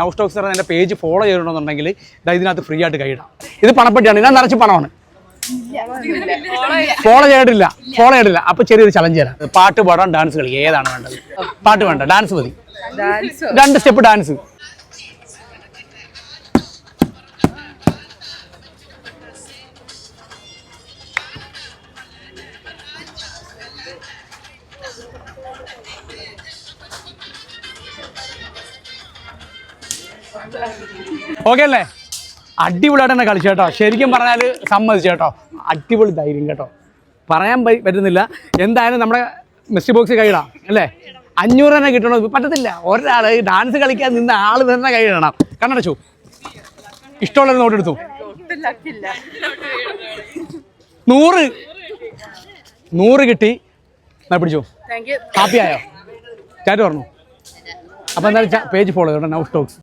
Now stocks എൻ്റെ page follow ചെയ്തിട്ടുണ്ടെന്നുണ്ടെങ്കിൽ ഇതിനകത്ത് free ആയിട്ട് കൈയിടാം. ഇത് പണപ്പെട്ടിയാണ്, ഇതിനകത്ത് നിറച്ച് പണമാണ്. ഫോളോ ചെയ്തിട്ടില്ല. അപ്പൊ ചെറിയൊരു ചലഞ്ച് തരാം. പാട്ട് പാടാൻ, ഡാൻസ് കളി, ഏതാണ് വേണ്ടത്? പാട്ട് വേണ്ട, ഡാൻസ് മതി. 2 സ്റ്റെപ്പ് ഡാൻസ്. ഓക്കെ അല്ലേ? അടിപൊളിയായിട്ട് തന്നെ കളിച്ചു കേട്ടോ. ശരിക്കും പറഞ്ഞാൽ സമ്മതിച്ചു കേട്ടോ. അടിപൊളി ധൈര്യം കേട്ടോ, പറയാൻ പറ്റുന്നില്ല. എന്തായാലും നമ്മുടെ മിസ്റ്ററി ബോക്സ് കൈയിടാം അല്ലേ? 500 തന്നെ കിട്ടണോ? പറ്റത്തില്ല. ഒരാൾ ഡാൻസ് കളിക്കാൻ നിന്ന ആൾ തന്നെ കൈയിടണം. കണ്ണടച്ചു. ഇഷ്ടമുള്ളത് നോട്ട് എടുത്തു. 100 കിട്ടി. പിടിച്ചു. ഹാപ്പി ആയോ? ചാറ്റ് പറഞ്ഞു. അപ്പോൾ എന്തായാലും പേജ് ഫോളോ ചെയ്തോ, നൗ സ്റ്റോക്സ്.